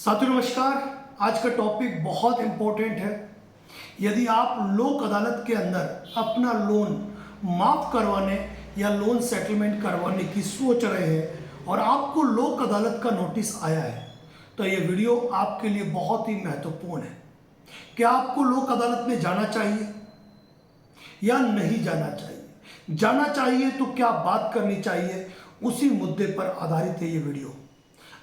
साथियों नमस्कार। आज का टॉपिक बहुत इम्पोर्टेंट है। यदि आप लोक अदालत के अंदर अपना लोन माफ़ करवाने या लोन सेटलमेंट करवाने की सोच रहे हैं और आपको लोक अदालत का नोटिस आया है तो ये वीडियो आपके लिए बहुत ही महत्वपूर्ण है। क्या आपको लोक अदालत में जाना चाहिए या नहीं जाना चाहिए? जाना चाहिए तो क्या बात करनी चाहिए, उसी मुद्दे पर आधारित है ये वीडियो।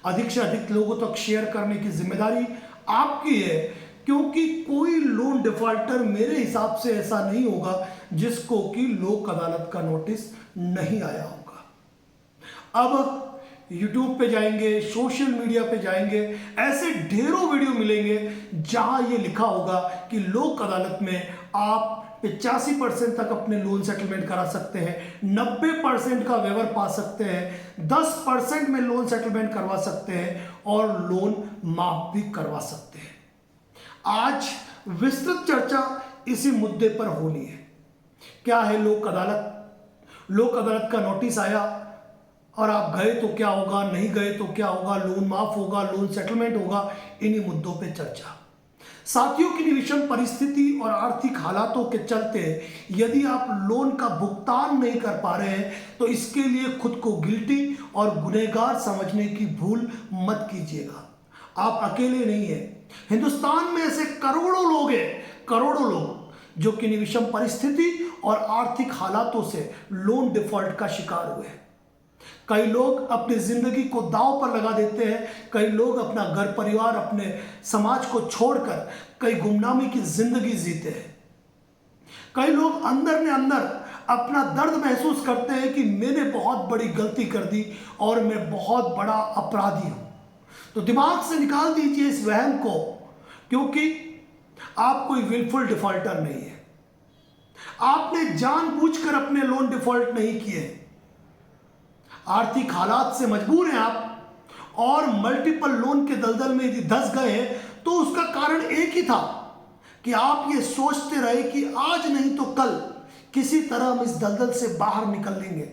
अधिक से अधिक लोगों तक शेयर करने की जिम्मेदारी आपकी है, क्योंकि कोई लोन डिफॉल्टर मेरे हिसाब से ऐसा नहीं होगा जिसको कि लोक अदालत का नोटिस नहीं आया होगा। अब YouTube पे जाएंगे, सोशल मीडिया पे जाएंगे, ऐसे ढेरों वीडियो मिलेंगे जहां ये लिखा होगा कि लोक अदालत में आप 85% तक अपने लोन सेटलमेंट करा सकते हैं, 90% का वेवर पा सकते हैं, 10% में लोन सेटलमेंट करवा सकते हैं और लोन माफ भी करवा सकते हैं। आज विस्तृत चर्चा इसी मुद्दे पर होनी है। क्या है लोक अदालत? लोक अदालत का नोटिस आया और आप गए तो क्या होगा, नहीं गए तो क्या होगा, लोन माफ होगा, लोन सेटलमेंट होगा, इन्हीं मुद्दों पे चर्चा। साथियों की विषम परिस्थिति और आर्थिक हालातों के चलते यदि आप लोन का भुगतान नहीं कर पा रहे हैं तो इसके लिए खुद को गिल्टी और गुनहगार समझने की भूल मत कीजिएगा। आप अकेले नहीं हैं। हिंदुस्तान में ऐसे करोड़ों लोग हैं, करोड़ों लोग जो कि विषम परिस्थिति और आर्थिक हालातों से लोन डिफॉल्ट का शिकार हुए हैं। कई लोग अपनी जिंदगी को दांव पर लगा देते हैं, कई लोग अपना घर परिवार, अपने समाज को छोड़कर कई गुमनामी की जिंदगी जीते हैं। कई लोग अंदर ने अंदर अपना दर्द महसूस करते हैं कि मैंने बहुत बड़ी गलती कर दी और मैं बहुत बड़ा अपराधी हूं। तो दिमाग से निकाल दीजिए इस वहम को, क्योंकि आप कोई विलफुल डिफॉल्टर नहीं है। आपने जानबूझकर अपने लोन डिफॉल्ट नहीं किए। आर्थिक हालात से मजबूर हैं आप और मल्टीपल लोन के दलदल में यदि धंस गए हैं तो उसका कारण एक ही था कि आप ये सोचते रहे कि आज नहीं तो कल किसी तरह हम इस दलदल से बाहर निकल लेंगे,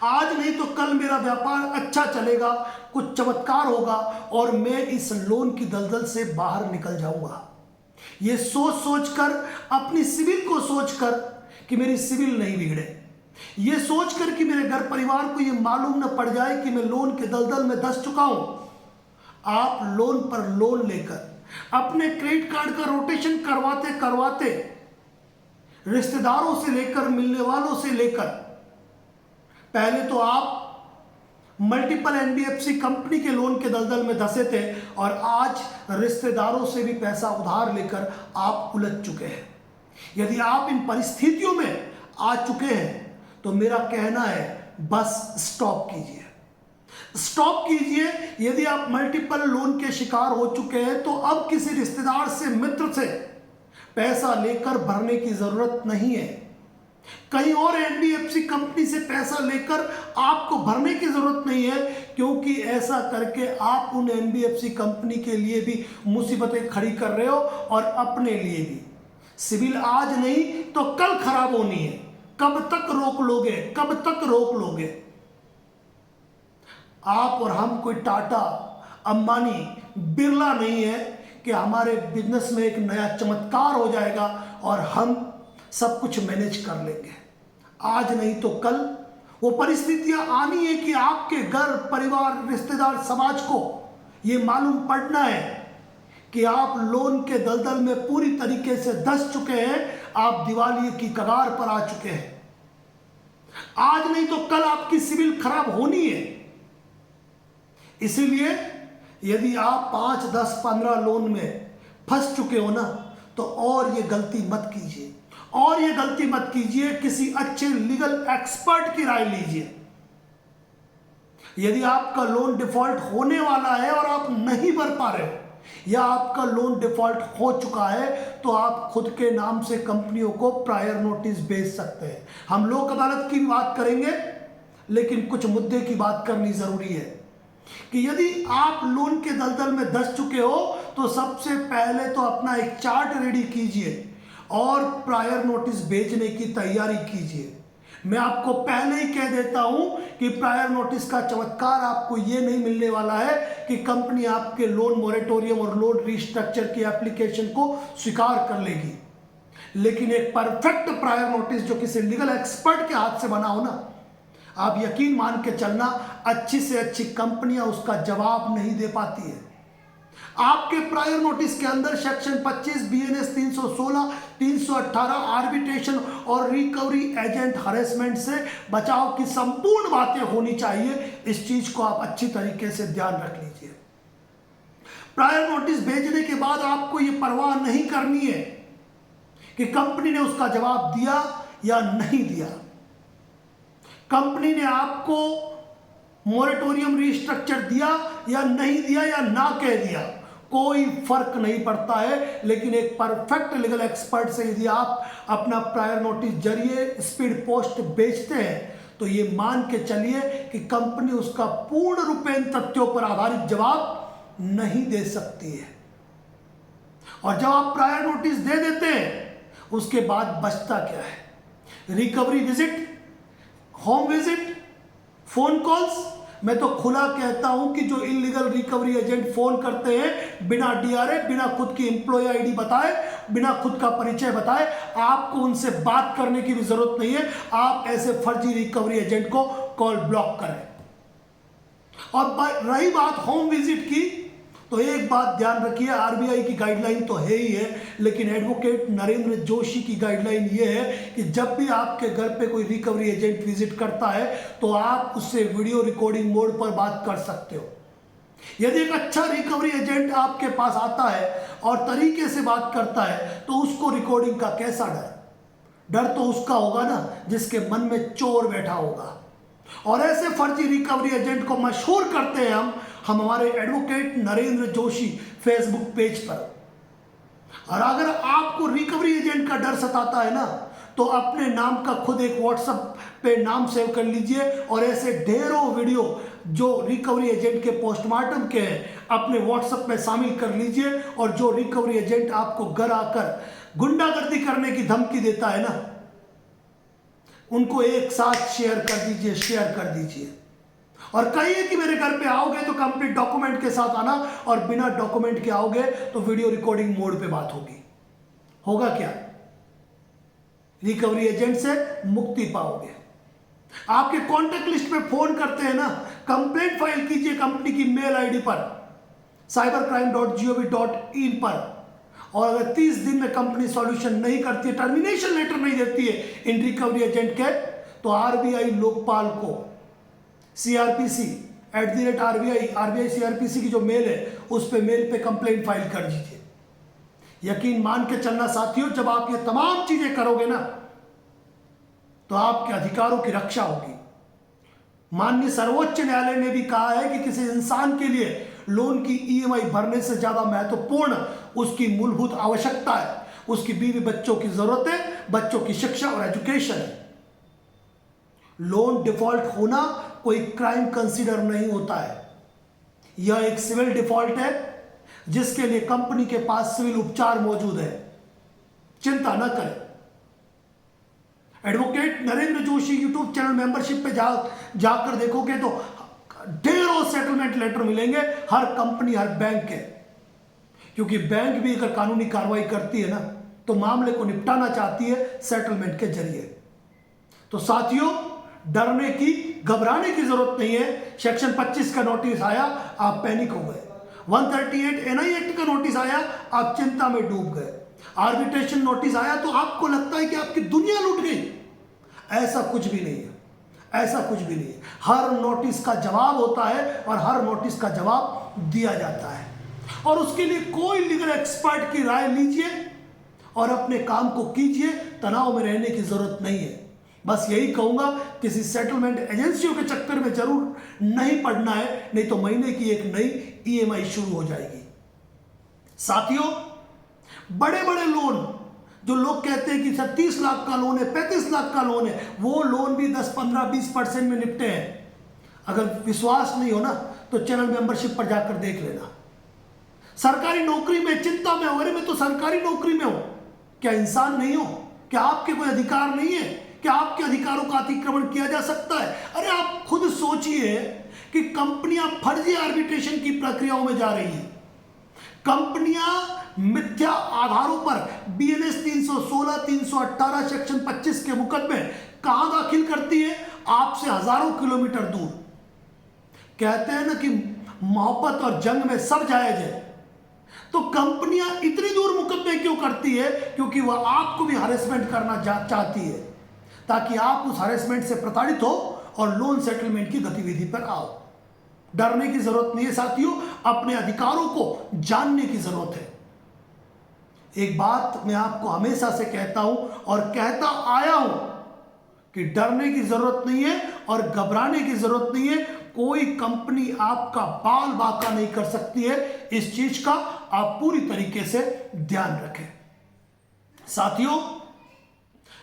आज नहीं तो कल मेरा व्यापार अच्छा चलेगा, कुछ चमत्कार होगा और मैं इस लोन की दलदल से बाहर निकल जाऊंगा। ये सोच सोचकर, अपनी सिविल को सोचकर कि मेरी सिविल नहीं बिगड़े, ये सोचकर कि मेरे घर परिवार को ये मालूम न पड़ जाए कि मैं लोन के दलदल में धंस चुका हूं, आप लोन पर लोन लेकर अपने क्रेडिट कार्ड का रोटेशन करवाते करवाते, रिश्तेदारों से लेकर, मिलने वालों से लेकर, पहले तो आप मल्टीपल एनबीएफसी कंपनी के लोन के दलदल में धंसे थे और आज रिश्तेदारों से भी पैसा उधार लेकर आप उलझ चुके हैं। यदि आप इन परिस्थितियों में आ चुके हैं तो मेरा कहना है बस स्टॉप कीजिए, स्टॉप कीजिए। यदि आप मल्टीपल लोन के शिकार हो चुके हैं तो अब किसी रिश्तेदार से, मित्र से पैसा लेकर भरने की जरूरत नहीं है। कहीं और एनबीएफसी कंपनी से पैसा लेकर आपको भरने की जरूरत नहीं है, क्योंकि ऐसा करके आप उन एनबीएफसी कंपनी के लिए भी मुसीबतें खड़ी कर रहे हो और अपने लिए भी। सिविल आज नहीं तो कल खराब होनी है। कब तक रोक लोगे, कब तक रोक लोगे? आप और हम कोई टाटा, अंबानी, बिरला नहीं है कि हमारे बिजनेस में एक नया चमत्कार हो जाएगा और हम सब कुछ मैनेज कर लेंगे। आज नहीं तो कल वो परिस्थितियां आनी है कि आपके घर परिवार, रिश्तेदार, समाज को ये मालूम पड़ना है कि आप लोन के दलदल में पूरी तरीके से धंस चुके हैं, आप दिवालिये की कगार पर आ चुके हैं। आज नहीं तो कल आपकी सिविल खराब होनी है। इसीलिए यदि आप 5, 10, 15 लोन में फंस चुके हो ना, तो और ये गलती मत कीजिए, और ये गलती मत कीजिए। किसी अच्छे लीगल एक्सपर्ट की राय लीजिए। यदि आपका लोन डिफॉल्ट होने वाला है और आप नहीं भर पा रहे हो या आपका लोन डिफॉल्ट हो चुका है तो आप खुद के नाम से कंपनियों को प्रायर नोटिस भेज सकते हैं। हम लोक अदालत की बात करेंगे, लेकिन कुछ मुद्दे की बात करनी जरूरी है कि यदि आप लोन के दलदल में धंस चुके हो तो सबसे पहले तो अपना एक चार्ट रेडी कीजिए और प्रायर नोटिस भेजने की तैयारी कीजिए। मैं आपको पहले ही कह देता हूं कि प्रायर नोटिस का चमत्कार आपको यह नहीं मिलने वाला है कि कंपनी आपके लोन मोरेटोरियम और लोन रिस्ट्रक्चर की एप्लीकेशन को स्वीकार कर लेगी, लेकिन एक परफेक्ट प्रायर नोटिस जो किसी लीगल एक्सपर्ट के हाथ से बना हो ना, आप यकीन मान के चलना, अच्छी से अच्छी कंपनियां उसका जवाब नहीं दे पाती है। आपके प्रायर नोटिस के अंदर सेक्शन 25 बीएनएस 316 318 आर्बिट्रेशन और रिकवरी एजेंट हरेसमेंट से बचाव की संपूर्ण बातें होनी चाहिए। इस चीज को आप अच्छी तरीके से ध्यान रख लीजिए। प्रायर नोटिस भेजने के बाद आपको यह परवाह नहीं करनी है कि कंपनी ने उसका जवाब दिया या नहीं दिया। कंपनी ने आपको मोरेटोरियम रिस्ट्रक्चर दिया या नहीं दिया या ना कह दिया, कोई फर्क नहीं पड़ता है। लेकिन एक परफेक्ट लीगल एक्सपर्ट से यदि आप अपना प्रायर नोटिस जरिए स्पीड पोस्ट बेचते हैं तो ये मान के चलिए कि कंपनी उसका पूर्ण रूपेण तथ्यों पर आधारित जवाब नहीं दे सकती है। और जब आप प्रायर नोटिस दे देते हैं उसके बाद बचता क्या है? Recovery visit, home visit, phone calls. मैं तो खुला कहता हूं कि जो इलीगल रिकवरी एजेंट फोन करते हैं बिना डीआरए, बिना खुद की एम्प्लॉय आईडी बताए, बिना खुद का परिचय बताए, आपको उनसे बात करने की भी जरूरत नहीं है। आप ऐसे फर्जी रिकवरी एजेंट को कॉल ब्लॉक करें। और रही बात होम विजिट की, तो एक बात ध्यान रखिए, आरबीआई की गाइडलाइन तो है ही है, लेकिन एडवोकेट नरेंद्र जोशी की गाइडलाइन ये है कि जब भी आपके घर पे कोई रिकवरी एजेंट विजिट करता है तो आप उससे वीडियो रिकॉर्डिंग मोड पर बात कर सकते हो। यदि एक अच्छा रिकवरी एजेंट आपके पास आता है और तरीके से बात करता है तो उसको रिकॉर्डिंग का कैसा डर तो उसका होगा ना जिसके मन में चोर बैठा होगा। और ऐसे फर्जी रिकवरी एजेंट को मशहूर करते हैं हम हमारे advocate Narendra Joshi Facebook page पर। और अगर आपको रिकवरी एजेंट का डर सताता है ना तो अपने नाम का खुद एक व्हाट्सएप पे नाम सेव कर लीजिए और ऐसे ढेरों वीडियो जो रिकवरी एजेंट के पोस्टमार्टम के हैं अपने व्हाट्सएप में शामिल कर लीजिए। और जो रिकवरी एजेंट आपको घर आकर गुंडागर्दी करने की धमकी देता है ना, उनको एक साथ शेयर कर दीजिए और कहिए कि मेरे घर पे आओगे तो कंप्लीट डॉक्यूमेंट के साथ आना, और बिना डॉक्यूमेंट के आओगे तो वीडियो रिकॉर्डिंग मोड पे बात होगी। होगा क्या? रिकवरी एजेंट से मुक्ति पाओगे। आपके कॉन्टेक्ट लिस्ट में फोन करते हैं ना, कंप्लेंट फाइल कीजिए कंपनी की मेल आईडी पर cybercrime.gov.in पर। और अगर 30 दिन में कंपनी सॉल्यूशन नहीं करती है, टर्मिनेशन लेटर नहीं देती है इन रिकवरी एजेंट के, तो आरबीआई लोकपाल को CRPC@RBI CRPC की जो मेल है उस पे मेल पे कंप्लेंट फाइल कर दीजिए। यकीन मान के चलना साथियों, जब आप ये तमाम चीजें करोगे ना तो आपके अधिकारों की रक्षा होगी। माननीय सर्वोच्च न्यायालय ने भी कहा है कि किसी इंसान के लिए लोन की ईएमआई भरने से ज्यादा महत्वपूर्ण उसकी मूलभूत आवश्यकता है, उसकी बीवी बच्चों की जरूरत है, बच्चों की शिक्षा और एजुकेशन है। लोन डिफॉल्ट होना कोई क्राइम कंसीडर नहीं होता है। यह एक सिविल डिफॉल्ट है जिसके लिए कंपनी के पास सिविल उपचार मौजूद है। चिंता न करें। Advocate Narendra Joshi YouTube channel membership पे जाकर देखोगे तो ढेरों सेटलमेंट लेटर मिलेंगे हर कंपनी, हर बैंक के। क्योंकि बैंक भी अगर कानूनी कार्रवाई करती है ना तो मामले को निपटाना चाहती है सेटलमेंट के जरिए। तो साथियों, डरने की, घबराने की जरूरत नहीं है। सेक्शन 25 का नोटिस आया, आप पैनिक हो गए। 138 एनआई एक्ट का नोटिस आया, आप चिंता में डूब गए। आर्बिट्रेशन नोटिस आया तो आपको लगता है कि आपकी दुनिया लूट गई। ऐसा कुछ भी नहीं है, ऐसा कुछ भी नहीं है। हर नोटिस का जवाब होता है और हर नोटिस का जवाब दिया जाता है। और उसके लिए कोई लीगल एक्सपर्ट की राय लीजिए और अपने काम को कीजिए। तनाव में रहने की जरूरत नहीं है। बस यही कहूंगा, किसी सेटलमेंट एजेंसियों के चक्कर में जरूर नहीं पड़ना है, नहीं तो महीने की एक नई ईएमआई शुरू हो जाएगी। साथियों, बड़े बड़े लोन जो लोग कहते हैं कि 30 लाख का लोन है, 35 लाख का लोन है, वो लोन भी 10, 15, 20% में निपटे हैं। अगर विश्वास नहीं हो ना तो चैनल मेंबरशिप पर जाकर देख लेना। सरकारी नौकरी में चिंता में हो, अरे मैं तो सरकारी नौकरी में हूं, क्या इंसान नहीं हो? क्या आपके कोई अधिकार नहीं है क्या आपके अधिकारों का अतिक्रमण किया जा सकता है? अरे आप खुद सोचिए कि कंपनियां फर्जी आर्बिट्रेशन की प्रक्रियाओं में जा रही हैं। कंपनियां मिथ्या आधारों पर बीएनएस 316, 318, सेक्शन 25 के मुकदमे कहां दाखिल करती है? आपसे हजारों किलोमीटर दूर। कहते हैं ना कि मोहब्बत और जंग में सब जायज है। तो कंपनियां इतनी दूर मुकदमे क्यों करती है? क्योंकि वह आपको भी हरेसमेंट करना चाहती है, ताकि आप उस हरेसमेंट से प्रताड़ित हो और लोन सेटलमेंट की गतिविधि पर आओ। डरने की जरूरत नहीं है साथियों, अपने अधिकारों को जानने की जरूरत है। एक बात मैं आपको हमेशा से कहता हूं और कहता आया हूं कि डरने की जरूरत नहीं है और घबराने की जरूरत नहीं है। कोई कंपनी आपका बाल बाका नहीं कर सकती है। इस चीज का आप पूरी तरीके से ध्यान रखें। साथियों,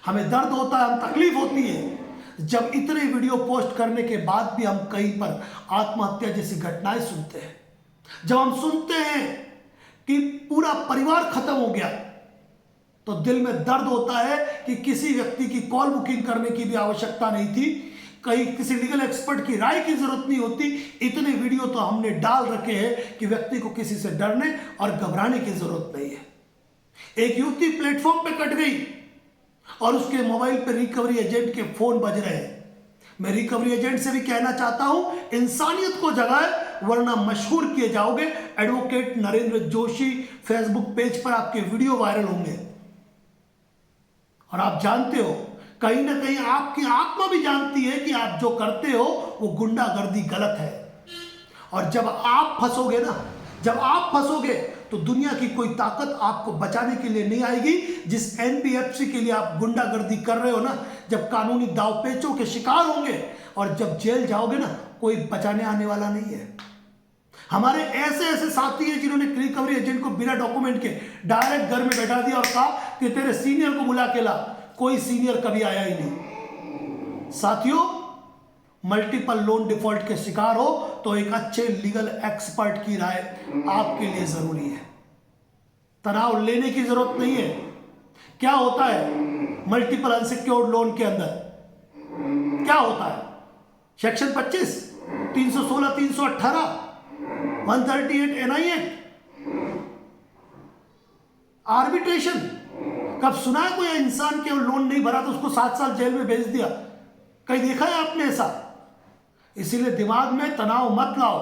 हमें दर्द होता है, हम तकलीफ होती है जब इतने वीडियो पोस्ट करने के बाद भी हम कहीं पर आत्महत्या जैसी घटनाएं सुनते हैं। जब हम सुनते हैं कि पूरा परिवार खत्म हो गया, तो दिल में दर्द होता है कि किसी व्यक्ति की कॉल बुकिंग करने की भी आवश्यकता नहीं थी, कहीं किसी लीगल एक्सपर्ट की राय की जरूरत नहीं होती। इतने वीडियो तो हमने डाल रखे हैं कि व्यक्ति को किसी से डरने और घबराने की जरूरत नहीं है। एक युवती प्लेटफॉर्म पे कट गई और उसके मोबाइल पे रिकवरी एजेंट के फोन बज रहे हैं। मैं रिकवरी एजेंट से भी कहना चाहता हूं, इंसानियत को जगाए, वरना मशहूर किए जाओगे। Advocate Narendra Joshi Facebook page पर आपके वीडियो वायरल होंगे और आप जानते हो, कहीं ना कहीं आपकी आत्मा भी जानती है कि आप जो करते हो वो गुंडागर्दी गलत है। और जब आप फंसोगे ना, जब आप फंसोगे तो दुनिया की कोई ताकत आपको बचाने के लिए नहीं आएगी। जिस एनबीएफसी के लिए आप गुंडागर्दी कर रहे हो ना, जब कानूनी दावपेचों के शिकार होंगे और जब जेल जाओगे ना, कोई बचाने आने वाला नहीं है। हमारे ऐसे ऐसे साथी हैं जिन्होंने रिकवरी एजेंट को बिना डॉक्यूमेंट के डायरेक्ट घर में बैठा दिया और कहा कि तेरे सीनियर को बुला के ला। कोई सीनियर कभी आया ही नहीं। साथियों, मल्टीपल लोन डिफॉल्ट के शिकार हो तो एक अच्छे लीगल एक्सपर्ट की राय आपके लिए जरूरी है। तनाव लेने की जरूरत नहीं है। क्या होता है मल्टीपल अनसिक्योर्ड लोन के अंदर? क्या होता है? Section 25, 316, 318, 138 NI act, arbitration. कब सुना है कोई इंसान के लोन नहीं भरा तो उसको 7 साल जेल में भेज दिया? कहीं देखा है आपने ऐसा? इसीलिए दिमाग में तनाव मत लाओ।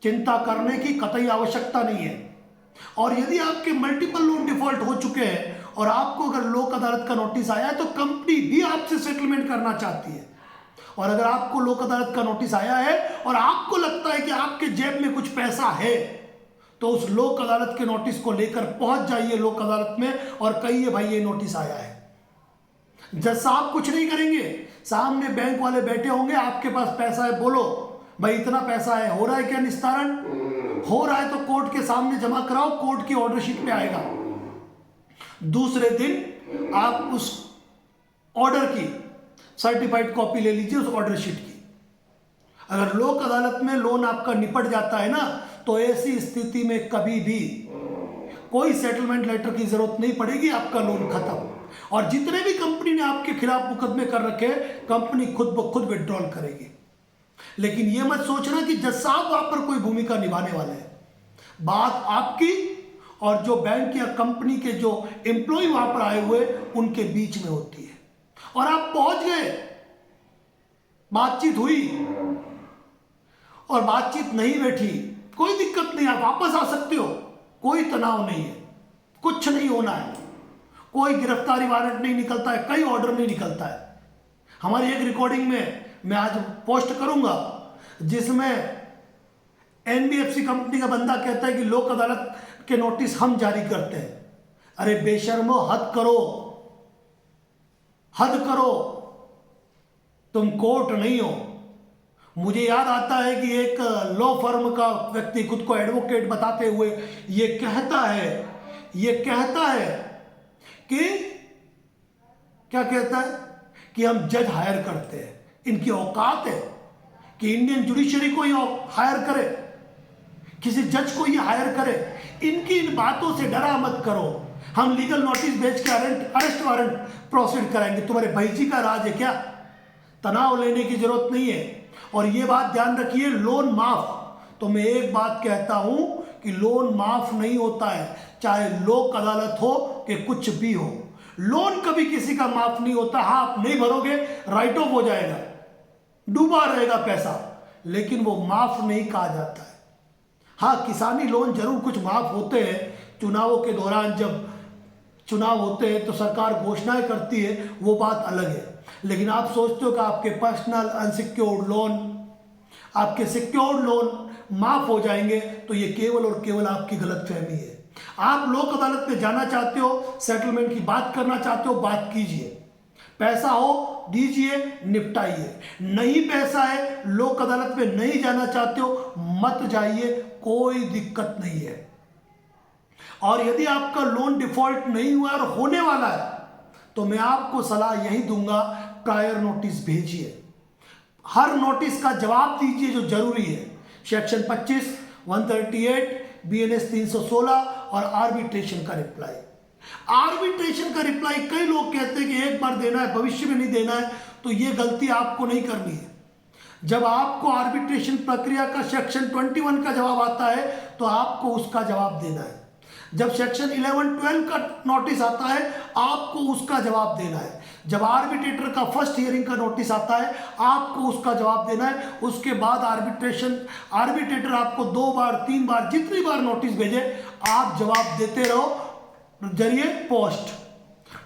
चिंता करने की कतई आवश्यकता नहीं है। और यदि आपके मल्टीपल लोन डिफॉल्ट हो चुके हैं और आपको अगर लोक अदालत का नोटिस आया है, तो कंपनी भी आपसे सेटलमेंट करना चाहती है। और अगर आपको लोक अदालत का नोटिस आया है और आपको लगता है कि आपके जेब में कुछ पैसा है, तो उस लोक अदालत के नोटिस को लेकर पहुंच जाइए लोक अदालत में और कहिए भाई ये नोटिस आया है। जज साहब कुछ नहीं करेंगे, सामने बैंक वाले बैठे होंगे, आपके पास पैसा है, बोलो भाई इतना पैसा है, हो रहा है क्या निस्तारण? हो रहा है तो कोर्ट के सामने जमा कराओ, कोर्ट की ऑर्डर शीट पे आएगा। दूसरे दिन आप उस ऑर्डर की सर्टिफाइड कॉपी ले लीजिए, उस ऑर्डर शीट की। अगर लोक अदालत में लोन आपका निपट जाता है ना, तो ऐसी स्थिति में कभी भी कोई सेटलमेंट लेटर की जरूरत नहीं पड़ेगी, आपका लोन खत्म। और जितने भी कंपनी ने आपके खिलाफ मुकदमे कर रखे, कंपनी खुद ब खुद विड्रॉल करेगी। लेकिन यह मत सोचना कि जज साहब वहां पर कोई भूमिका निभाने वाले हैं। बात आपकी और जो बैंक या कंपनी के जो एम्प्लॉय वहां पर आए हुए उनके बीच में होती है। और आप पहुंच गए, बातचीत हुई और बातचीत नहीं बैठी, कोई दिक्कत नहीं, आप वापस आ सकते हो, कोई तनाव नहीं है, कुछ नहीं होना है, कोई गिरफ्तारी वारंट नहीं निकलता है, कई ऑर्डर नहीं निकलता है। हमारी एक रिकॉर्डिंग में मैं आज पोस्ट करूंगा जिसमें एनबीएफसी कंपनी का बंदा कहता है कि लोक अदालत के नोटिस हम जारी करते हैं। अरे बेशर्मो, हद करो, हद करो, तुम कोर्ट नहीं हो। मुझे याद आता है कि एक लॉ फर्म का व्यक्ति खुद को एडवोकेट बताते हुए ये कहता है कि क्या कहता है कि हम जज हायर करते हैं। इनकी औकात है कि इंडियन जुडिशरी को ये हायर करे, किसी जज को ये हायर करे। इनकी इन बातों से डरा मत करो। हम लीगल नोटिस भेज के अरेस्ट वारंट प्रोसीड कराएंगे। तुम्हारे भाई जी का राज है क्या? तनाव लेने की जरूरत नहीं है। और ये बात ध्यान रखिए, लोन माफ, तो मैं एक बात कहता हूं कि लोन माफ नहीं होता है, चाहे लोक अदालत हो कि कुछ भी हो। लोन कभी किसी का माफ नहीं होता। हाँ, आप नहीं भरोगे, राइट ऑफ हो जाएगा, डूबा रहेगा पैसा, लेकिन वो माफ नहीं कहा जाता है। हाँ, किसानी लोन जरूर कुछ माफ होते हैं। चुनावों के दौरान जब चुनाव होते हैं तो सरकार घोषणाएं करती है, वो बात अलग है। लेकिन आप सोचते हो कि आपके पर्सनल अनसिक्योर्ड लोन, आपके सिक्योर्ड लोन माफ हो जाएंगे, तो ये केवल और केवल आपकी गलतफहमी है। आप लोक अदालत में जाना चाहते हो, सेटलमेंट की बात करना चाहते हो, बात कीजिए, पैसा हो दीजिए, निपटाइए। नहीं पैसा है, लोक अदालत में नहीं जाना चाहते हो, मत जाइए, कोई दिक्कत नहीं है। और यदि आपका लोन डिफॉल्ट नहीं हुआ और होने वाला है, तो मैं आपको सलाह यही दूंगा, प्रायर नोटिस भेजिए। हर नोटिस का जवाब दीजिए जो जरूरी है। सेक्शन 25, 138, BNS 316 और आर्बिट्रेशन का रिप्लाई। आर्बिट्रेशन का रिप्लाई कई लोग कहते हैं कि एक बार देना है, भविष्य में नहीं देना है, तो ये गलती आपको नहीं करनी है। जब आपको आर्बिट्रेशन प्रक्रिया का सेक्शन 21 का जवाब आता है, तो आपको उसका जवाब देना है। जब सेक्शन 11-12 का नोटिस आता है, आपको उसका जवाब देना है। जब आर्बिट्रेटर का फर्स्ट हियरिंग का नोटिस आता है, आपको उसका जवाब देना है। उसके बाद आर्बिट्रेटर आपको 2 बार 3 बार जितनी बार नोटिस भेजे, आप जवाब देते रहो। जरिए पोस्ट,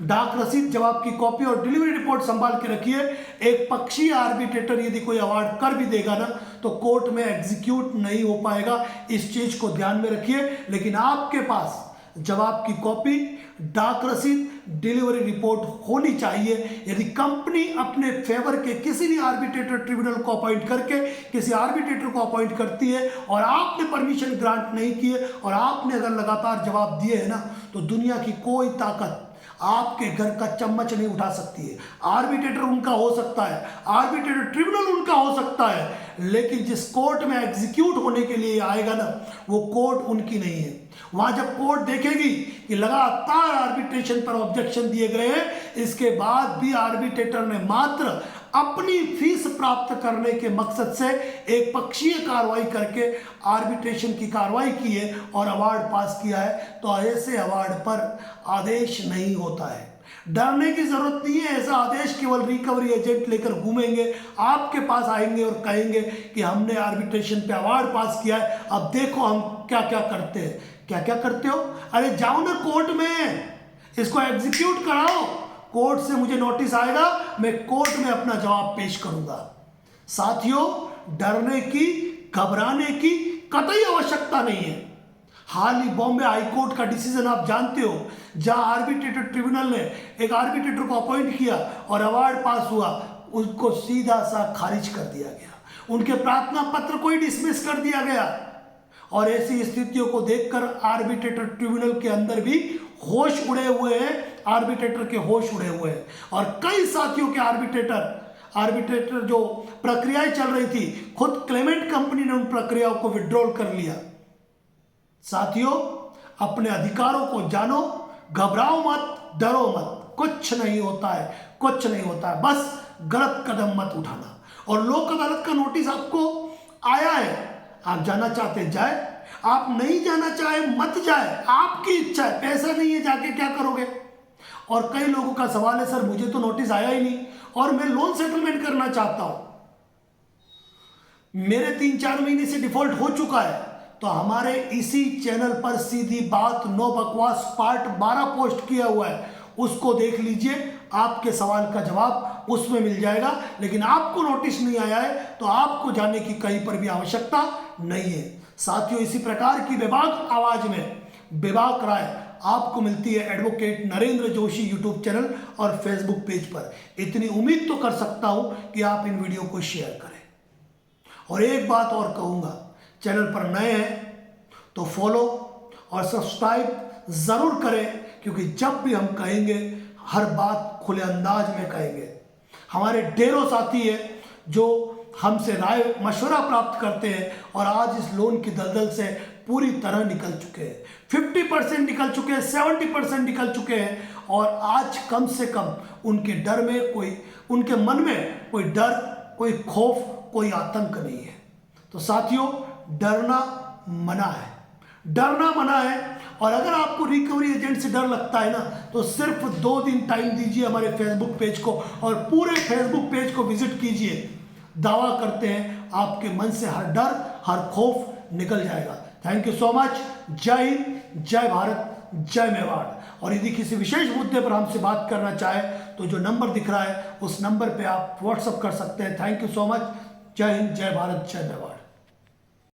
डाक रसीद, जवाब की कॉपी और डिलीवरी रिपोर्ट संभाल के रखिए। एक पक्षीय आर्बिट्रेटर यदि कोई अवार्ड कर भी देगा ना, तो कोर्ट में एग्जीक्यूट नहीं हो पाएगा। इस चीज को ध्यान में रखिए। लेकिन आपके पास जवाब की कॉपी, डाक रसीद, डिलीवरी रिपोर्ट होनी चाहिए। यदि कंपनी अपने फेवर के किसी भी आर्बिट्रेटर ट्रिब्यूनल को अपॉइंट करके किसी आर्बिट्रेटर को अपॉइंट करती है और आपने परमिशन ग्रांट नहीं किए और आपने अगर लगातार जवाब दिए है ना, तो दुनिया की कोई ताकत आपके घर का चम्मच नहीं उठा सकती है। आर्बिट्रेटर उनका हो सकता है, आर्बिट्रेटर ट्रिब्यूनल उनका हो सकता है, लेकिन जिस कोर्ट में एग्जीक्यूट होने के लिए आएगा ना, वो कोर्ट उनकी नहीं है। वहां जब कोर्ट देखेगी कि लगातार आर्बिट्रेशन पर ऑब्जेक्शन दिए गए हैं, इसके बाद भी आर्बिट्रेटर ने मात्र अपनी फीस प्राप्त करने के मकसद से एक पक्षीय कार्रवाई करके आर्बिट्रेशन की कार्रवाई की है और अवार्ड पास किया है, तो ऐसे अवार्ड पर आदेश नहीं होता है। डरने की जरूरत नहीं है। ऐसा आदेश केवल रिकवरी एजेंट लेकर घूमेंगे, आपके पास आएंगे और कहेंगे कि हमने आर्बिट्रेशन पे अवार्ड पास किया है, अब देखो हम क्या क्या करते हैं। क्या क्या करते हो? अरे जाओ ना कोर्ट में, इसको एग्जीक्यूट कराओ। कोर्ट से मुझे नोटिस आएगा, मैं कोर्ट में अपना जवाब पेश करूंगा। साथियों, डरने की, घबराने की कतई आवश्यकता नहीं है। हाल ही बॉम्बे हाईकोर्ट का डिसीजन आप जानते हो, जहां आर्बिट्रेटर ट्रिब्यूनल ने एक आर्बिट्रेटर को अपॉइंट किया और अवार्ड पास हुआ, उसको सीधा सा खारिज कर दिया गया। उनके प्रार्थना पत्र को ही डिसमिस कर दिया गया। और ऐसी स्थितियों को देखकर आर्बिट्रेटर ट्रिब्यूनल के अंदर भी होश उड़े हुए हैं, आर्बिट्रेटर के होश उड़े हुए हैं। और कई साथियों के आर्बिट्रेटर जो प्रक्रियाएं चल रही थी, खुद क्लेमेंट कंपनी ने उन प्रक्रियाओं को विड्रॉल कर लिया। साथियों, अपने अधिकारों को जानो, घबराओ मत, डरो मत, कुछ नहीं होता है, कुछ नहीं होता है। बस गलत कदम मत उठाना। और लोक अदालत का नोटिस आपको आया है, आप जाना चाहते जाए, आप नहीं जाना चाहे मत जाए, आपकी इच्छा है। पैसा नहीं है, जाके क्या करोगे? और कई लोगों का सवाल है, सर मुझे तो नोटिस आया ही नहीं और मैं लोन सेटलमेंट करना चाहता हूं, मेरे 3-4 महीने से डिफॉल्ट हो चुका है। तो हमारे इसी चैनल पर सीधी बात नो बकवास पार्ट 12 पोस्ट किया हुआ है, उसको देख लीजिए, आपके सवाल का जवाब उसमें मिल जाएगा। लेकिन आपको नोटिस नहीं आया है तो आपको जाने की कहीं पर भी आवश्यकता नहीं है। साथियों, इसी प्रकार की बेबाक आवाज में बेबाक राय आपको मिलती है advocate Narendra Joshi YouTube channel और फेसबुक पेज पर। इतनी उम्मीद तो कर सकता हूं कि आप इन वीडियो को शेयर करें। और एक बात और कहूंगा, चैनल पर नए हैं तो फॉलो और सब्सक्राइब जरूर करें, क्योंकि जब भी हम कहेंगे हर बात खुले अंदाज में कहेंगे। हमारे ढेरों साथी है जो हमसे राय मशवरा प्राप्त करते हैं और आज इस लोन की दलदल से पूरी तरह निकल चुके हैं। 50% निकल चुके हैं, 70% निकल चुके हैं और आज कम से कम उनके डर में उनके मन में कोई डर, कोई खौफ, कोई आतंक नहीं है। तो साथियों, डरना मना है, डरना मना है। और अगर आपको रिकवरी एजेंट से डर लगता है ना, तो सिर्फ 2 दिन टाइम दीजिए हमारे फेसबुक पेज को और पूरे फेसबुक पेज को विजिट कीजिए। दावा करते हैं आपके मन से हर डर, हर खौफ निकल जाएगा। Thank you so much. जय हिंद, जय भारत, जय मेवाड़। और यदि किसी विशेष मुद्दे पर हमसे बात करना चाहे तो जो नंबर दिख रहा है उस नंबर पे आप व्हाट्सअप कर सकते हैं। Thank you so much. जय हिंद, जय भारत, जय मेवाड़।